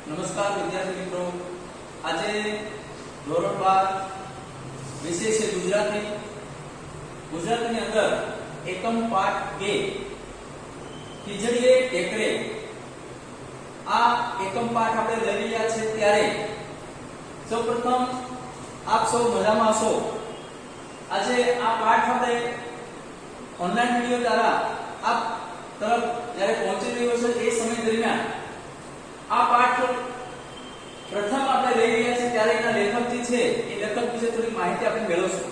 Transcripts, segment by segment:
નમસ્કાર વિદ્યાર્થી મિત્રો, આજે ધોરણ 12 વિષય છે ગુજરાતી. ગુજરાતીની અંદર એકમ પાઠ 2 ખીજડીએ ટેકરે. આ એકમ પાઠ આપણે લઈ રહ્યા છે ત્યારે સૌપ્રથમ આપ સૌ મજામાં હશો. આજે આ પાઠ આપણે ઓનલાઈન વિડિયો દ્વારા આપ તરફ જ્યારે પહોંચી રહ્યો છે એ સમય દરમિયાન આ પાઠ પ્રથમ આપણે લઈ રહ્યા છે ત્યારે એના લેખક જે છે એ લેખક વિશે થોડી માહિતી આપણે મેળવશું.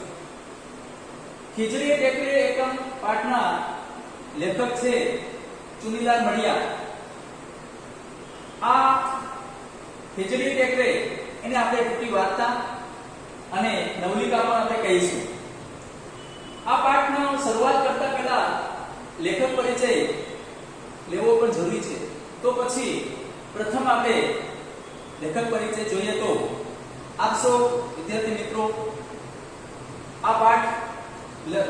ખીજડીએ ટેકરે એકમ પાઠના લેખક છે ચુનીલાલ મડિયા. આ ખીજડીએ ટેકરે એને આપણે ટૂંકી વાર્તા અને નવલિકા પણ આપણે કહીશું. આ પાઠનો શરૂઆત કરતા પહેલા લેખક પરિચય લેવો પણ જરૂરી છે. તો પછી પ્રથમ આપણે લેખક પરિચય જોઈએ તો આપ સૌ વિદ્યાર્થી મિત્રો આ પાઠ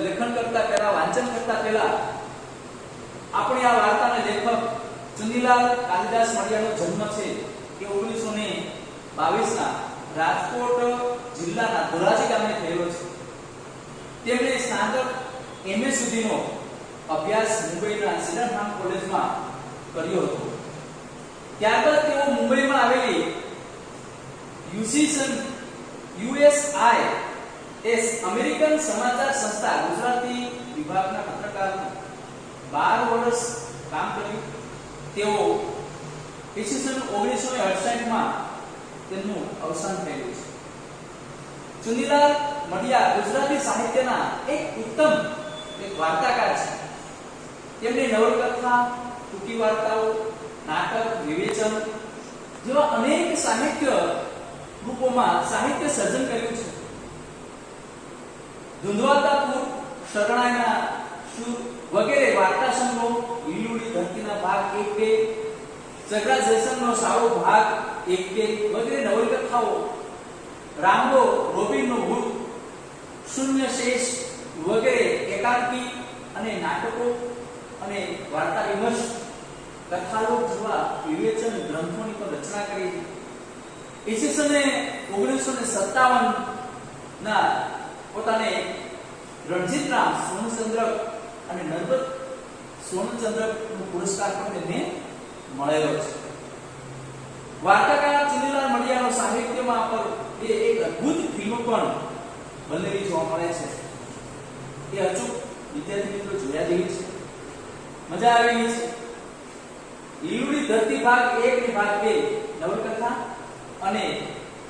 લેખન કરતા પહેલા, વાંચન કરતા પહેલા આપણી આ વાર્તાના લેખક ચુનીલાલ કાલિદાસ મડિયાનો જન્મ છે એ 1922 ના રાજકોટ જિલ્લાના ધોરાજી ગામે થયેલો છે. તેમણે સ્નાતક MA સુધીનો અભ્યાસ મુંબઈના સિડનહામ કોલેજમાં કર્યો હતો. ત્યારબાદ તેઓ મુંબઈમાં આવેલી USIS અમેરિકન સમાચાર સંસ્થા ગુજરાતી વિભાગના પત્રકારમાં 12 વર્ષ કામ કર્યું. તેઓ ઈસવીસન 1968 માં તેમનું અવસાન થયેલું છે. ચુનીલાલ મડિયા ગુજરાતી સાહિત્યના એક ઉત્તમ વાર્તાકાર છે. તેમણે નવલકથા, ટૂંકી વાર્તાઓ, નાટક, વિવેચન જેવા અનેક સાહિત્ય રૂપોમાં સાહિત્ય સર્જન કર્યું છે. ધુંધવાતાપુર, શરણાઈના શૂર વગેરે વાર્તા સંગ્રહો, ઈલુડી ધરતીના ભાગ 1-2, સગડા જયસનનો સારો ભાગ 1-2 વગેરે નવલકથાઓ, રામડો રોબિનનો ભૂત, શૂન્ય શેષ વગેરે એકાંકી અને નાટકો અને વાર્તા વિમર્શ, કથાલોક જેવા વિવેચન ગ્રંથોની પણ રચના કરી. ઈસવીસન 1957 ના પોતાને રણજીતરામ સોનચંદ્રક અને નર્મદ સોનચંદ્રક નો પુરસ્કાર પણ તેમને મળેલો છે. વાર્તાકાર ચુનીલાલ મડિયાનો સાહિત્યમાં પર એક અદ્ભુત ફિલ્મ પણ બનેલી જોવા મળે છે. એ અચૂક વિદ્યાર્થી મિત્રો જોયા જેવી છે, મજા આવેલી છે. ઈલુડી ધરતી ભાગ 1 અને ભાગ 2 નવલકથા અને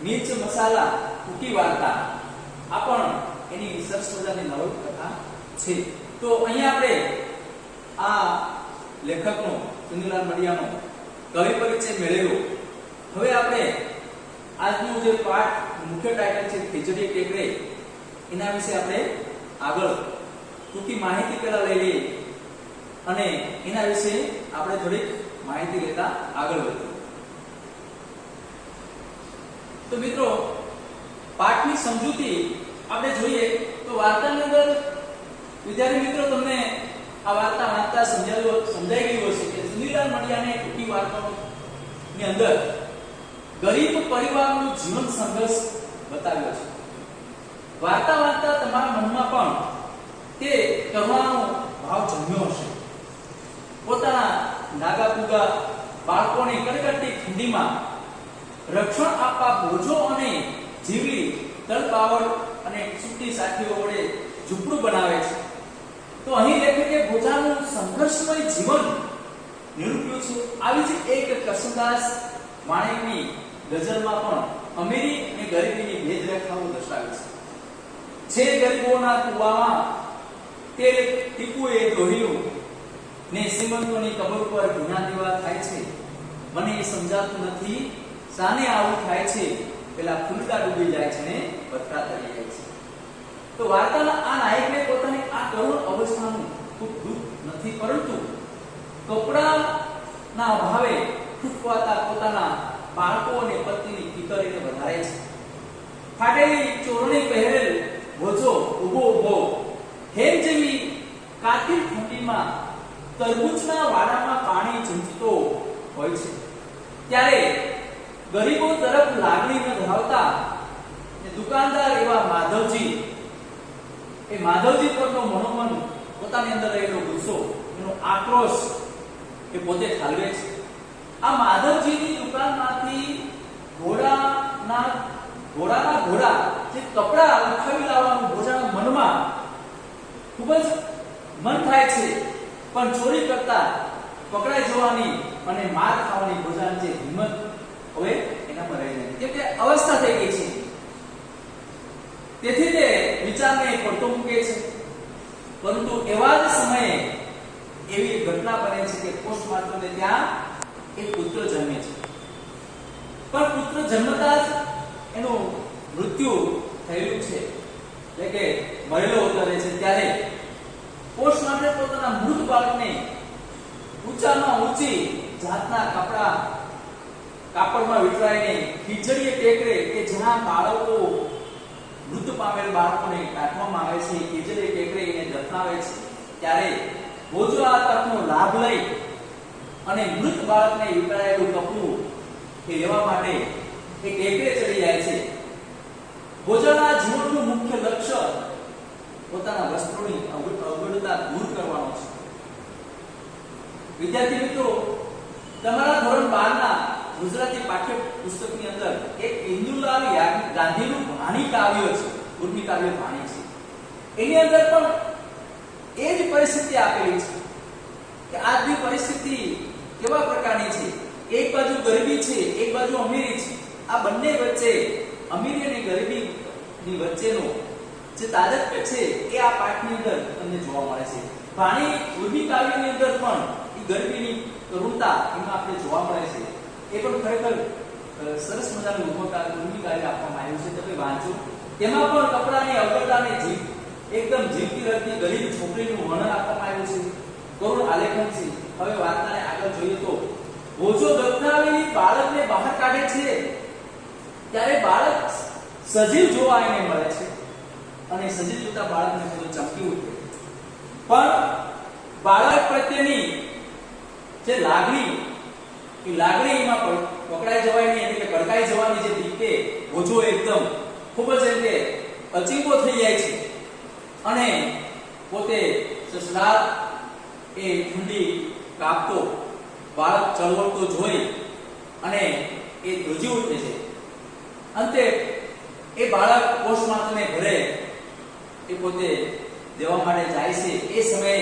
મિર્ચ મસાલા ટૂંકી વાર્તા આ પણ એની સરસ મજાની નવલકથા છે. તો અહીંયા આપણે આ લેખકનો ચુનીલાલ મડિયાનો કવિ પરિચય મેળવ્યો. હવે આપણે આજનો જે પાઠ મુખ્ય ટાઇટલ છે ખીજડીએ ટેકરે, એના વિશે આપણે આગળ ટૂંકી માહિતી પહેલા લઈ લઈએ અને એના વિશે આપણે થોડીક માહિતી લેતા આગળ વધીએ. તો મિત્રો, પાઠની સમજૂતી આપણે જોઈએ તો વાર્તાની અંદર વિદ્યાર્થી મિત્રો તમને આ વાર્તા વાંચતા સમજાઈ ગયું હશે કે ચુનીલાલ મડિયાને ટૂંકી વાર્તાઓની અંદર ગરીબ પરિવારનું જીવન સંઘર્ષ બતાવ્યો છે. વાર્તા વાંચતા તમારા મનમાં પણ તે કરવાનો ભાવ જન્મ્યો હશે. પોતાના નાગાપુગા બાળકોને કડકડતી ઠંડીમાં રક્ષણ આપવા બોજો અને જીવલી તલપાવડ અને સૂટી સાથીઓ વડે ઝૂંપડું બનાવે છે. તો અહીં લેખકે બોજાનું સંઘર્ષમય જીવન નિરૂપ્યું છે. આવી જ એક કરસનદાસ માણેકની ગઝલમાં પણ અમીરી અને ગરીબીની ભેદરેખાઓ દર્શાવી છે. જે ગરીબોના કુવામાં તેલ ટીપુએ દોહ્યું ને શ્રીમંતોની કબર પર ભીના દેવા થાય છે. મને એ સમજાતું નથી સાને આવું થાય છે. પેલા ફૂલકા ડૂબી જાય છે ને પથરા તરી જાય છે. તો વાર્તાના આ નાયકને પોતાની આ કરુણ અવસ્થાનું ખૂબ દુઃખ નથી, પરંતુ કપડાના અભાવે ફૂટવાતા પોતાના બાળકો અને પત્નીની ફિકર એને વધારે છે. ફાટેલી ચોરણી પહેરેલ બોજો ઉભો હેમ જેવી કાતિલ ઠંડીમાં તરબૂચના વાડામાં પાણી ઝૂંચતો હોય છે. ત્યારે ગરીબો તરફ લાગણી ન ધરાવતા દુકાનદાર એવા માધવજી, એ માધવજી પરનો મનોમન, પોતાની અંદર રહેલો ગુસ્સો, એનો આક્રોશ એ પોતે ઠાલવે છે. આ માધવજીની દુકાનમાંથી ઘોડાના જે કપડા ઉઠાવી લાવવાનું ભોજાના મનમાં ખૂબ જ મન થાય છે, પણ ચોરી કરતા પકડાઈ જવાની અને માર ખાવાની ભોજાની જે હિંમત હવે એના પર રહી નથી, કેમ કે અવસ્થા થઈ ગઈ છે. તેથી તે વિચારને પડતો મૂકે છે. પરંતુ એવા જ સમયે એવી ઘટના બને છે કે પોસ્ટમાસ્ટરને ત્યાં એક પુત્ર જન્મે છે, પણ પુત્ર જન્મતા જ એનું મૃત્યુ થયેલું છે, એટલે કે મરેલો ઉતરે છે. ત્યારે પોસ્ટમાસ્ટર પોતાના મૃત બાળકને ઊંચામાં ઊંચી જાતના કાપડમાં વીંટળાઈને ખીચડીએ ટેકરે કે જ્યાં બાળકો, મૃત પામેલ બાળકોને કાઢવામાં આવે છે, ખીચડીએ ટેકરે એને દફનાવે છે. ત્યારે ભોજો આ તકનો લાભ લઈ અને મૃત બાળકને વીંટળાયેલું કપડું એ લેવા માટે એક ટેકરે ચડી જાય છે. ભોજાના જીવનનું મુખ્ય લક્ષ્ય પોતાના વસ્ત્રોની અવગણતા દૂર કરવાનો છે. વિદ્યાર્થી મિત્રો, તમારા ધોરણ 12 ના ગુજરાતી પાઠ્ય પુસ્તકની અંદર એક ઇન્દુલાલ ગાંધીનું વાણી કાવ્ય છે, ઉર્મી કાવ્ય વાણી છે. એની અંદર પણ એ જ પરિસ્થિતિ આપેલી છે કે આજની પરિસ્થિતિ કેવા પ્રકારની છે. એક બાજુ ગરીબી છે, એક બાજુ અમીરી છે. આ બંને વચ્ચે, અમીરી અને ગરીબીની વચ્ચેનો જે તાદાત્મ્ય છે એ આ પાઠની અંદર તમને જોવા મળે છે. વાણી ઉર્મી કાવ્યની અંદર પણ એ ગરીબીની કરુણતા એમાં આપણે જોવા મળે છે. એ પણ ખરેખર સરસ મજાનું ઉર્મી કાવ્ય આપવામાં આવ્યું છે, તમે વાંચો. તેમાં પણ કપડાની અવગણતાને એકદમ જીવતી રહેતી ગરીબ છોકરીનું વર્ણન આપવામાં આવ્યું છે, કરુણ આલેખન છે. હવે વાર્તાને આગળ જોઈએ તો ભોજો દફનાવેલી બાળકને બહાર કાઢે છે ત્યારે બાળક સજીવ જોવા એને મળે છે અને સજીવ જોતા બાળકને બધું ચમકી ઉઠે. પણ બાળક પ્રત્યેની જે લાગણી, એ લાગણી એમાં પકડાઈ જવાની, એટલે કે ભડકાઈ જવાની જે બીકે ભોજો એકદમ ખૂબ જ એમ કે અચીબો થઈ જાય છે અને પોતે સસલાત એ ઠંડી કાપતો બાળક ચળવળતો જોઈ અને એ ધ્રુજી ઉઠે છે. અંતે એ બાળક પોસ્ટમાસ્ટરને ઘરે એ પોતે દેવા માટે જાય છે. એ સમયે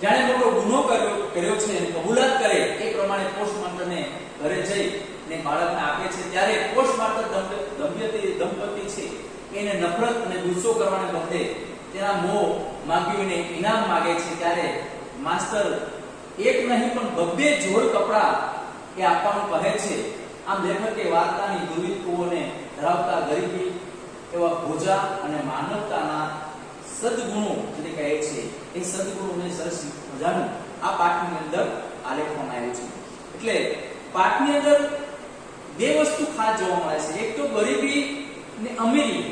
જાણે મોટો ગુનો કર્યો છે અને કબૂલાત કરે એ પ્રમાણે પોસ્ટમાસ્ટરને ઘરે જઈ ને બાળકને આપે છે. ત્યારે પોસ્ટમાસ્ટર દંપતી છે એને નફરત અને ગુસ્સો કરવાને બદલે તેના મોં માગ્યુને ઇનામ માગે છે. ત્યારે માસ્ટર એક નહીં પણ 2 જોડ કપડા એ આપવાનું કહે છે. આમ લેખકે વાર્તાની દુર્વિધતાઓને ધરાવતા ગરીબી એવા ભોજા અને માનવતાના સદગુણો જે કહે છે એ સદગુણોને સરસ મજાનું આ પાઠની અંદર આલેખવામાં આવ્યું છે. એટલે પાઠની અંદર 2 વસ્તુ ખાસ જોવા મળે છે. એક તો ગરીબી ને અમીરી.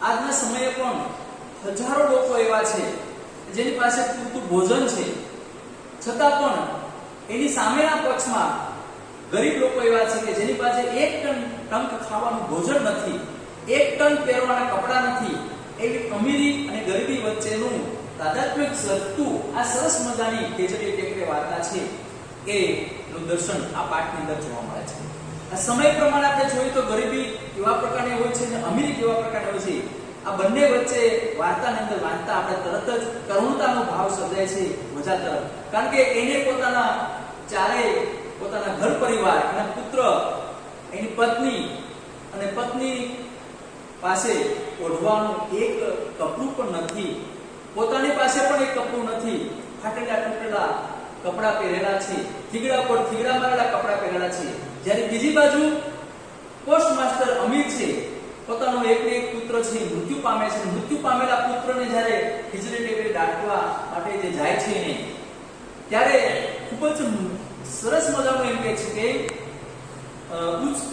આજના સમયે પણ હજારો લોકો એવા છે જેની પાસે પૂરતું ભોજન છે, છતાં પણ એની સામેના પક્ષમાં ગરીબ લોકો એવા છે કે જેની પાસે 1 ટંક ખાવાનું ભોજન નથી, 1 ટન પહેરવાના કપડા નથી. એવી અમીરી અને ગરીબી વચ્ચેનું તાદાત્મ્ય સર્જતું આ સરસ મજાની ખીચડી ટેકરે વાર્તા છે એનું દર્શન આ પાઠની અંદર જોવા મળે છે. આ સમય પ્રમાણે આપણે જોઈએ તો ગરીબી કેવા પ્રકારની હોય છે અને અમીરી કેવા પ્રકારની હોય છે, આ બંને વચ્ચે વાર્તાની અંદર વાંચતા આપણે તરત જ કરુણતાનો ભાવ સર્જાય છે ભોજા તરફ. કારણ કે એને પોતાના ઘર પરિવાર, એના પુત્ર, એની પત્ની અને પત્ની પાસે ઓઢવાનું એક કપડું પણ નથી, પોતાની પાસે પણ એક કપડું નથી. ફાટેલા તૂટેલા કપડા પહેરેલા છે, થીગડા પર થીગડા મારેલા કપડા પહેરેલા છે. જ્યારે બીજી બાજુ પોસ્ટમાસ્ટર અમીર છે, પોતાનો એકને એક પુત્ર છે મૃત્યુ પામે છે. મૃત્યુ પામેલા પુત્રને જ્યારે ખીચડી ટેકરે દાટવા માટે જે જાય છે ને, ત્યારે ખૂબ જ સરસ મજાનું એમ કહે છે કે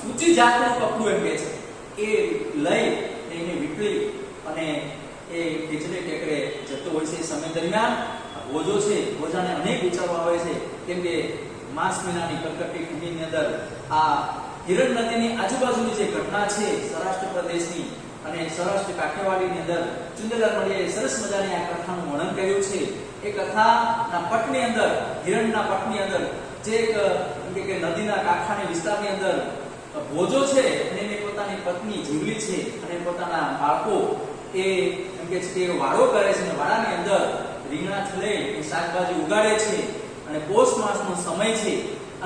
ઊંચી જાતનું કપડું એમ કહે છે એ લઈ એને વીંટળી અને એ ખીચડી ટેકરે જતો હોય છે. સમય દરમિયાન ભોજો છે, ભોજાને અનેક વિચારો આવે છે, કેમ કે માસ મહિનાની કડકડતી ઠંડીની અંદર આ હિરણ નદીની આજુબાજુની જે ઘટના છે સૌરાષ્ટ્ર પ્રદેશની અને સૌરાષ્ટ્ર કાઠિયાવાડની અંદર ચુંદલાલ મઢીએ સરસ મજાની આ કથાનું વર્ણન કર્યું છે. એ કથાના પટની અંદર, હિરણના પટની અંદર જે એક કે નદીના કાંઠાની વિસ્તારની અંદર ભોજો છે અને એને પોતાની પત્ની જીવલી છે અને પોતાના બાળકો એ એમ કે છે કે વાડો કરે છે અને વાડાની અંદર રીંગણા છોલે એ શાકભાજી ઉગાડે છે અને પોષ માસનો સમય છે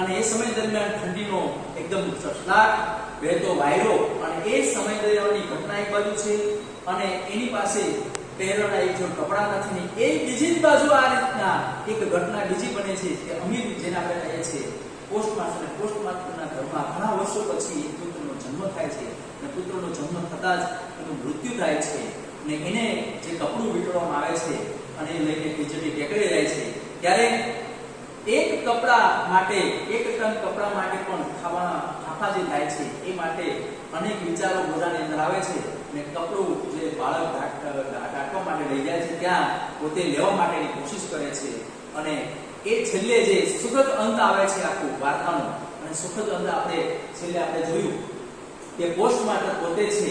અને એ સમય દરમિયાન ઠંડીનો એકદમ સસલાટ વહેતો વાયરો અને એ સમય દરમિયાનની ઘટના એક બાજુ છે અને એની પાસે પહેરવાના એક જોડ કપડા નથી ને એ બીજી જ બાજુ આ રીતના એક ઘટના બીજી બને છે કે અમીર જેને આપણે કહીએ છીએ પોસ્ટમાસ્ટરના ઘરમાં ઘણા વર્ષો પછી એક પુત્રનો જન્મ થાય છે અને પુત્રનો જન્મ થતાં જ એનું મૃત્યુ થાય છે અને એને જે કપડું વીંટવામાં આવે છે અને એ લઈને ખીચડી ટેકરે જાય છે ત્યારે એક કપડા માટે, એક ટન કપડા માટે પણ ખાવાના થાપા જે થાય છે એ માટે અનેક વિચારો બોજાની અંદર આવે છે અને કપડું જે બાળક ઢાંકવા માટે લઈ જાય છે ત્યાં પોતે લેવા માટેની કોશિશ કરે છે અને એ છેલ્લે જે સુખદ અંત આવે છે આખું વાર્તાનું અને સુખદ અંત છેલ્લે આપણે જોયું કે પોસ્ટમાસ્ટર પોતે છે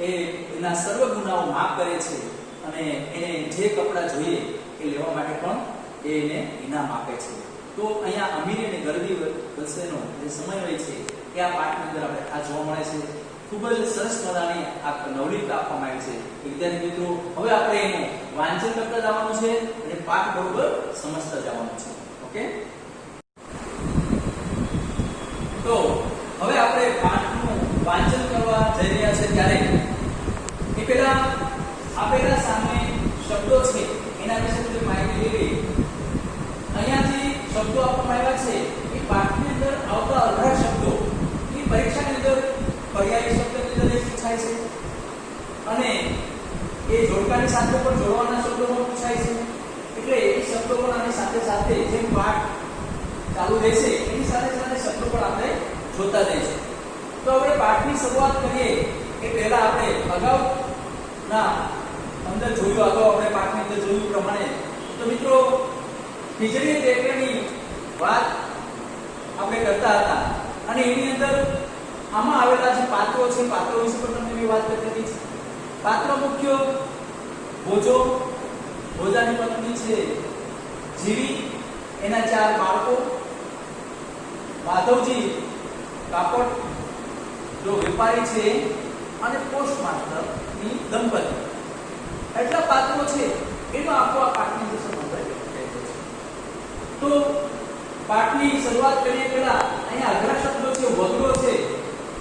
એ એના સર્વ ગુનાઓ માફ કરે છે અને એને જે કપડા જોઈએ એ લેવા માટે પણ એને ઇનામ આપે છે. તો અહીંયા અમીરી અને ગરીબી વચ્ચેનો જે સમન્વય છે એ આ પાઠની અંદર આપણે આ જોવા મળે છે. ખૂબ જ સરસ મજાની આ નવલિકા આપવામાં આવી છે. વિદ્યાર્થી મિત્રો, હવે આપણે એનું વાંચન કરતા જવાનું છે અને પાઠ બરોબર સમજતા જવાનું છે. ઓકે, તો હવે આપણે પાઠનું વાંચન કરવા જઈ રહ્યા છે ત્યારે એ પહેલા આપેલા સામે શબ્દો છે એના વિશે થોડી માહિતી લેવી. અહીંયાથી શબ્દો આપવામાં આવ્યા છે એ પાઠની અંદર આવતા 18 શબ્દો એ પરીક્ષાની અંદર પર્યાયી શબ્દની અંદર પૂછાય છે અને એ જોડકાની સાથે પણ જોડવાના શબ્દો પણ પૂછાય છે. એટલે એ શબ્દો પણ આની સાથે સાથે જેમ પાઠ ચાલુ રહેશે એની સાથે સાથે શબ્દો પણ આપણે જોતા જઈશું. તો આપણે પાઠની શરૂઆત કરીએ એ પહેલા આપણે અગાઉના અંદર જોયું, આપણે પાઠની અંદર જોયું પ્રમાણે તો મિત્રો ખીચડી ટેકરીની વાત આપણે કરતા હતા અને એની અંદર આમાં આવેલા જે પાત્રો છે પાત્રો વિશે પણ તમને મેં વાત કરી હતી. પાત્ર મુખ્ય ભોજો, ભોજાની પત્ની છે જીવી, એના 4 બાળકો, માધવજી કાપડ જો વેપારી છે અને પોસ્ટમાસ્ટર ની દંપતી. એટલા પાત્રો છે એનો આખો આ પાઠની અંદર સમજાય છે. તો પાઠની શરૂઆત કરીએ પહેલા અહીંયા અઘરા શબ્દો છે. વગરો છે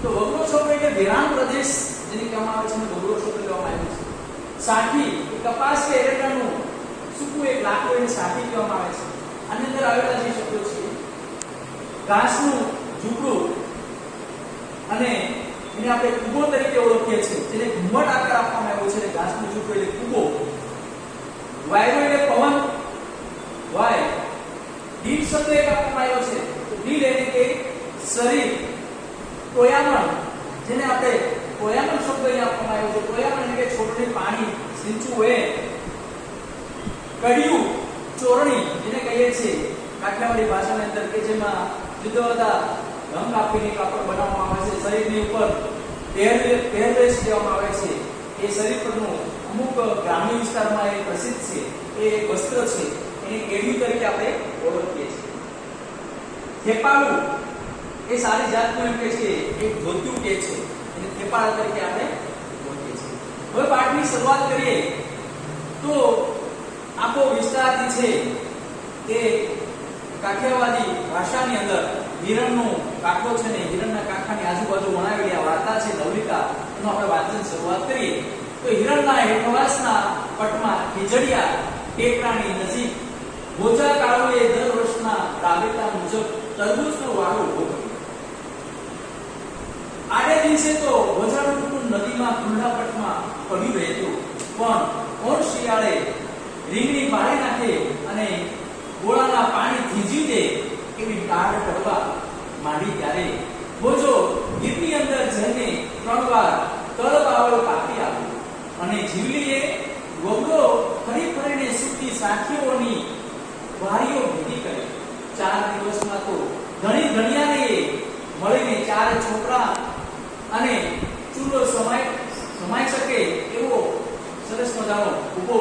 તો વગરો શબ્દ એટલે વિરામ પ્રદેશ જેને કહેવામાં આવે છે વગરો શબ્દ કહેવામાં આવે છે. સાઠી કપાસ કે એરંડાનું સૂકું એક લાકડું એને સાઠી કહેવામાં આવે છે. આની અંદર આવેલા જે શબ્દો છે ઘાસનું ઝૂંપડું અને એને આપણે કૂબો તરીકે ઓળખીએ છીએ, જેને ઘુમ્મટ આકાર આપવામાં આવ્યો છે. ઘાસનું ઝૂંપડું એટલે કૂબો. વાયરો એટલે પવન, વાય. ડીલ શબ્દ એક આપવામાં આવ્યો છે. ડીલ એટલે કે શરીર. ટોયામણ, જેને આપણે ટોયામણ શબ્દ અહીં આપવામાં આવ્યો છે. ટોયામણ એટલે કે છોડને પાણી સિંચવું એ. કડિયું, ચોરણી જેને કહીએ છીએ કાઠિયાવાડી ભાષાની અંદર કે જેમાં જુદા જુદા રંગ આપીને કાપડ બનાવવામાં આવે છે. શરીરની ઉપર પહેરવેશ દેવામાં આવે છે. એ શરીર પરનું અમુક ગ્રામ્ય વિસ્તારમાં એ પ્રસિદ્ધ છે. એ વસ્ત્ર છે એને કેડિયું તરીકે આપણે ઓળખીએ છીએ. થેપાળું એ સારી જાતનું એમ કે છે એક ધોતિયું કે છે એને થેપાળા તરીકે આપણે ઓળખીએ છીએ. હવે પાઠની શરૂઆત કરીએ તો આખો વિસ્તારથી છે કે કાઠિયાવાડી ભાષાની અંદર હિરણનો કાંઠો છે ને હિરણના કાંઠાની આજુબાજુ વણાવેલી આ વાર્તા છે નવલિકા, એનો આપણે વાંચન શરૂઆત કરીએ તો હિરણના હેઠવાસના પટમાં ખીજડીયા ટેકરાની નજીક ભોજા કાળુએ દર વર્ષના રાબેતા મુજબ તરબૂચનો વાડો ઉભો કર્યો. આડે દિવસે તો ભોજાનું કુટુંબ નદીમાં ખુલ્લા પટમાં પડ્યું રહેતું, પણ ઓણ શિયાળે રીંગણી પાડી નાખે અને ગોળાના પાણી થીજી દે એવી ટાઢ પડવા માંડી ત્યારે ભોજો ગીરની અંદર જઈને 3 વાર તળબાવળો કાપી આપ્યો અને જીવલીએ વગરો ફરી ફરીને સૂકી સાખીઓની વારીઓ ભેગી કરી. 4 દિવસમાં તો ધણી ધણિયાને મળીને 4 છોકરા પ્રજાનો ઉભો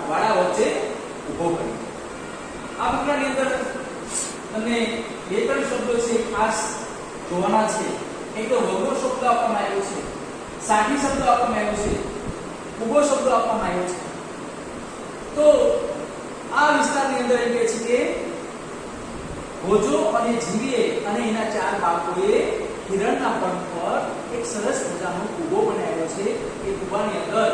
વાડા વચ્ચે ઉભો કર્યો. આ ફકરાની અંદર તમને બે ત્રણ શબ્દો છે ખાસ જોવાના છે. એક તો વગરો શબ્દ આપવામાં આવ્યો છે, સાઠી શબ્દ આપવામાં આવ્યો છે, ઉભો શબ્દ આપવામાં આવ્યો છે. તો આ વિસ્તારની અંદર એમ કહે છે કે ભોજો અને જીવીએ અને એના ચાર બાળકોએ હિરણના પંખ પર એક સરસ મજાનો કૂવો બનાવ્યો છે. એ કૂવાની અંદર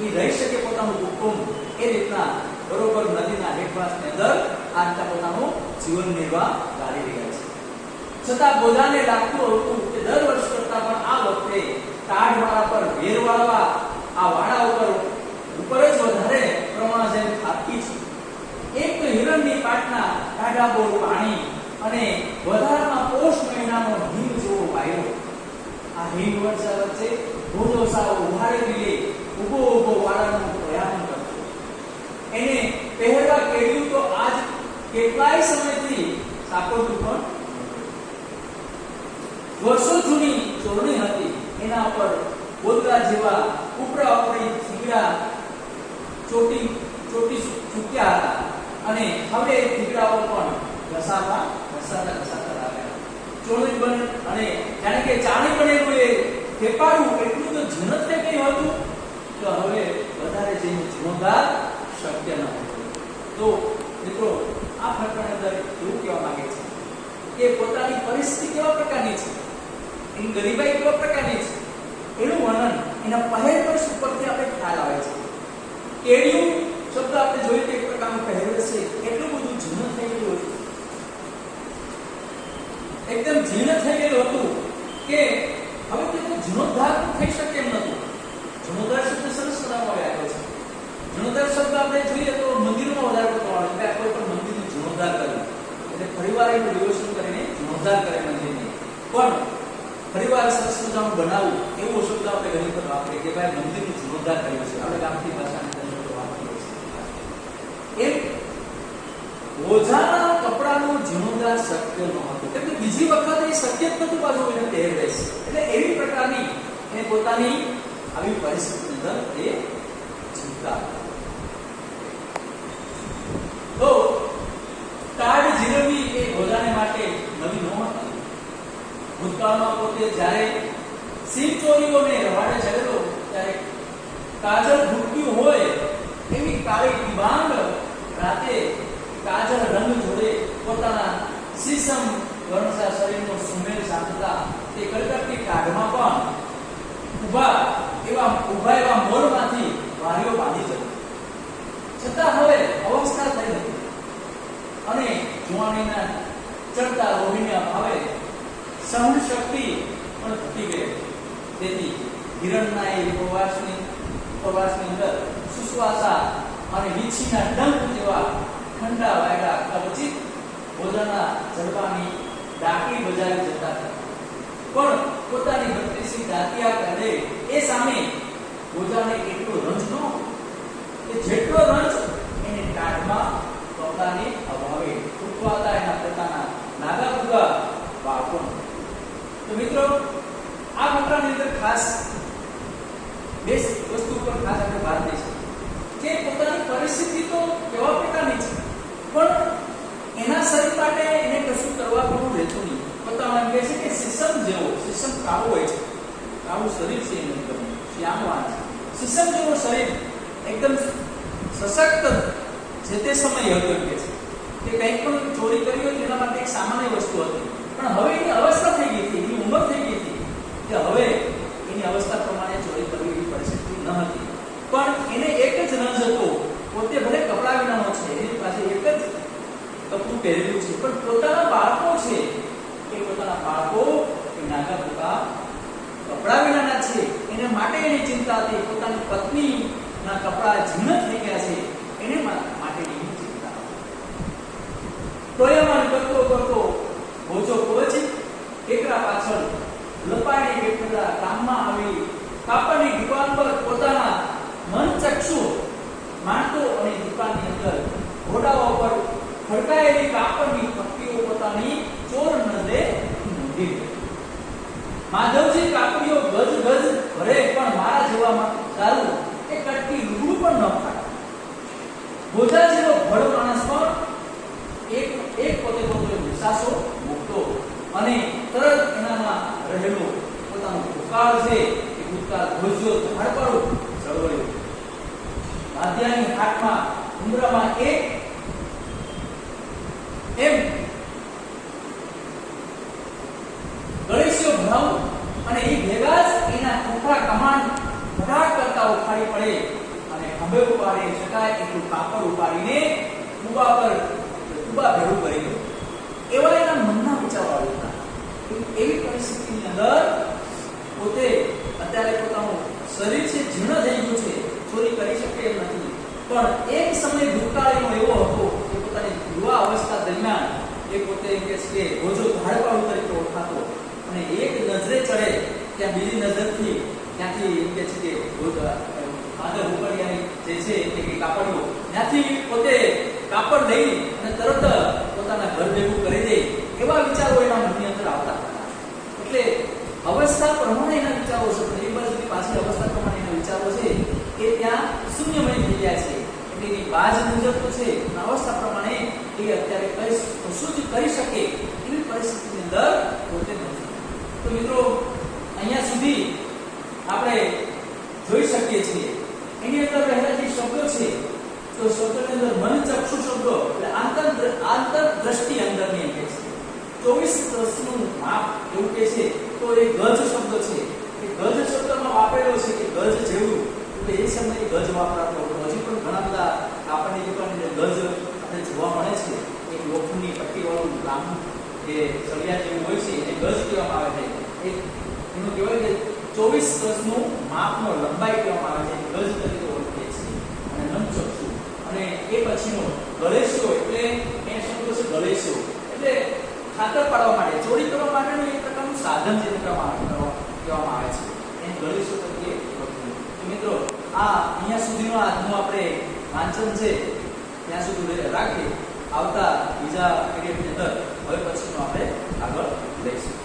એ રહી શકે પોતાનું કુટુંબ એ રીતના બરોબર નદીના હેઠવાસની અંદર આ રીતના પોતાનું જીવન નિર્વાહ કરી રહ્યા છે. છતાં ભોજાને લાગતું હતું કે દર વર્ષ કરતા પણ આ વખતે ટાઢવાળા પર વેર વાળવા આ વાડા ઉપર જ વધારે પ્રમાણ જેમ થાપકી છે. એક તો હિરણની પાટના ટાઢાબોળ પાણી અને વધારામાં પોષ મહિનાનો હિમ જેવો વાયરો. આ હિમ વર્ષા વચ્ચે ભોજો સાવ ઉહાડે લે ઉભો વાડાનું પ્રયાણ કરતો. એને પહેરવા કેળ્યું તો આજ કેટલાય સમયથી સાપડતું પણ વર્ષો જૂની ચોરણી હતી. એના પર બોદરા જેવા ઉપરા ઉપરી થીગડા ચોટી ચૂક્યા હતા અને હવે થીગડાઓ પણ ઘસાતા આવ્યા. ચોરણી બન અને જાણે કે ચાણી બનેલું એ ફેપાડું એટલું તો ઝીણત થઈ ગયું હતું કે હવે વધારે જેનું જીર્ણોદ્ધાર શક્ય ન હતું. તો મિત્રો આ ફકરાની અંદર એવું કહેવા માંગે છે કે પોતાની પરિસ્થિતિ કેવા પ્રકારની છે, એની ગરીબાઈ કેવા પ્રકારની છે, એનું વર્ણન એના પહેરવેશ ઉપરથી આપણે ખ્યાલ આવે છે. કેડિયું શબ્દ આપણે જોઈએ તો એક પ્રકારનું પહેરવેશ છે. એટલું બધું જીર્ણ થઈ ગયું હતું, એકદમ જીર્ણ થઈ ગયું હતું કે હવે તેનો જીર્ણોદ્ધાર થઈ શકે એમ નહોતું. જીર્ણોદ્ધાર શબ્દ સરસ બનાવવામાં આવ્યો છે. જીર્ણોદ્ધાર શબ્દ આપણે જોઈએ તો મંદિરમાં વધારે કરવાનો એટલે કોઈ પણ મંદિરનું જીર્ણોદ્ધાર કરવું એટલે ફરીવાર એનું રિનોવેશન કરીને જીર્ણોદ્ધાર કરે મંદિરને. પણ ફરીવાર સરસ મજાનું બનાવવું એવો શબ્દ આપણે ઘણી વખત વાપરીએ કે ભાઈ મંદિરનું જીર્ણોદ્ધાર કર્યું છે. આપણે ગામઠી ભાષાની અંદર વાપરીએ છીએ. એમ ભોજાના કપડાનું જીર્ણોદ્ધાર શક્ય નહોતું કેમ કે બીજી વખત એ શક્ય જ નહોતું પાછું એને પહેરવેશ. એટલે એવી પ્રકારની એને પોતાની આવી પરિસ્થિતિની અંદર એ જીવતા. તો ટાઢ જીરવી એ ભોજાને માટે નવી નહોતી. ભૂતકાળમાં પોતે જ્યારે સિંહ ચોરીઓને રવાડે ચડેલો ત્યારે કાજલ ભૂક્યું હોય એવી કાળી દિવાંગ રાતે કાજલ રંગ જોડે પોતાના સીસમ વર્ણસા શરીરનો સુમેળ સાંધતા તે કડકડતી ટાઢમાં પણ ઉભા એવા મોરમાંથી વારીઓ બાંધી જતો. છતાં હવે અવસ્થા થઈ હતી અને જુવાનીના ચડતા રોહિણીના ભાવે સહન શક્તિ પણ ઘટી ગઈ. તેથી હિરણના એ પ્રવાસની અંદર સુશ્વાસા અને વીછીના ડંખ જેવા ઠંડા વાયડા કવચિત ભોજાના જડબાની ડાકી બજાવી જતા હતા. પણ પોતાની બત્રીસી દાતિયા કરે એ સામે ભોજાને એટલો રંજ ન કે જેટલો રંજ એને ટાઢમાં કપડાને અભાવે ઉઠવાતા એના પોતાના નાગા ભૂગા બાળકો. તો મિત્રો આ ફકરાની અંદર ખાસ બે વસ્તુ પર ખાસ આપણે ભાર દઈશું કે પોતાની પરિસ્થિતિ તો કેવા પ્રકારની છે પણ એના શરીર માટે એને કશું કરવા પણ રહેતું નહીં. પોતામાં એમ કહે છે કે સીસમ જેવો, સીસમ કાળો હોય છે, કાળું શરીર છે એનું એકદમ શ્યામવાન છે. સીસમ જેવું શરીર એકદમ સશક્ત જે તે સમય હતો એમ કે છે કે કંઈક પણ ચોરી કરી હોય તેના માટે એક સામાન્ય વસ્તુ હતી. પણ હવે એની અવસ્થા થઈ ગઈ હતી, એની ઉંમર થઈ ગઈ હતી કે હવે એની અવસ્થા પ્રમાણે ચોરી કરવી એવી પરિસ્થિતિ ન હતી. પણ એને એક જ રંજ હતો, પોતે ભલે કપડા વિનાનો છે, એની પાસે એક જ કપડું પહેરેલું છે, પણ પોતાના બાળકો છે એ પોતાના બાળકો એ નાગા ભૂકા કપડા વિનાના છે એને માટે એની ચિંતા હતી. પોતાની પત્નીના કપડા જીર્ણ થઈ ગયા છે એને માટેની ચિંતા. ટોયામાં કરતો ભોજો પહોંચી ટેકરા પાછળ લપાઈને બેઠેલા ગામમાં આવી કાપડની દુકાન પર પોતાના મન ચક્ષુ માંડતો અને દુકાનની અંદર ઘોડાઓ પર ખડકાયેલી કાપડની પટ્ટીઓ પોતાની ચોર નજરે મૂકી. માધવજી કાપડીઓ ગજ ભરે પણ મારા જેવામાં ચાલુ એ કટકી રૂપ પણ ન થાય. બોજા જેવો ભળ માણસ પણ એક પોતે વિશ્વાસો મૂકતો અને તરત એનામાં રહેલો પોતાનો ભૂતકાળ છે એ ભૂતકાળ ભોજ્યો ધાડપાડું ચળવળ્યો. વાદ્યાની હાથમાં ઉંદરામાં એક એમ ગળેશિયો ભરાવું અને એ ભેગા જ એના ખોખરા કમાન ફટાક કરતા ઉખાડી પડે અને ખંભે ઉપાડી શકાય એટલું કાપડ ઉપાડીને કુબા ભેગું કરી દો. એવા એના મનના વિચારો આવ્યા. એવી પરિસ્થિતિની અંદર પોતે અત્યારે પોતાનું શરીર છે જીર્ણ થઈ ગયું છે, ચોરી કરી શકે એમ નથી, પણ એક સમય ભૂતકાળનો એવો હતો કે પોતાની યુવા અવસ્થા દરમિયાન એ પોતે કે છે ભોજો ધાડપાડું તરીકે ઓળખાતો અને એક નજરે ચડે ત્યાં બીજી નજરથી ત્યાંથી એમ કે છે કે આદર ઉપરિયાની જે છે એ કાપડીઓ ત્યાંથી પોતે કાપડ લઈ અને તરત પોતાના ઘર ભેગું કરી દે એવા વિચારો એના મનની અંદર આવતા હતા. એટલે અવસ્થા પ્રમાણે એના વિચારો છે, પણ એ બાજુની પાછી અવસ્થા પ્રમાણે એના વિચારો છે એ ત્યાં શૂન્યમય થઈ ગયા છે. એટલે એની બાજ મુજબ તો છે અવસ્થા પ્રમાણે એ અત્યારે કશું જ કરી શકે એવી પરિસ્થિતિની અંદર પોતે નથી. તો મિત્રો અહીંયા સુધી આપણે જોઈ શકીએ છીએ એની અંદર રહેલા જે શબ્દો છે તો શબ્દની અંદર મનચક્ષુ શબ્દો એટલે આંતર દ્રષ્ટિ અંદરની એમ કે છે. 24 વર્ષનું માપ એવું કે છે તો એ ગજ શબ્દ છે. એ ગજ શબ્દમાં વાપરેલો છે કે ગજ જેવું, એટલે એ સમયે ગજ વાપરાતો હતો. હજી પણ ઘણા બધા આપણને જે પણ ગજ આપણે જોવા મળે છે એક લોખંડની પટ્ટીવાળું લાંબુ જે સળિયા જેવું હોય છે એને ગજ કહેવામાં આવે છે. એનું કહેવાય કે 24 ગજનું માપનો લંબાઈ કહેવામાં આવે છે, ગજ તરીકે ઓળખે છે. અને નમચક્ષુ અને એ પછીનો ગળેશિયો એટલે એ શબ્દ છે ગળેશિયો એટલે ખાતર પાડવા માટે, ચોરી કરવા માટેનું એક પ્રકારનું સાધન જે કહેવામાં આવે છે એને ગળેશિયો તરીકે ઓળખવું. તો મિત્રો આ અહીંયા સુધીનો આજનું આપણે વાંચન છે ત્યાં સુધી રાખીએ. આવતા બીજા પીરિયડની અંદર હવે પછીનો આપણે આગળ લઈશું.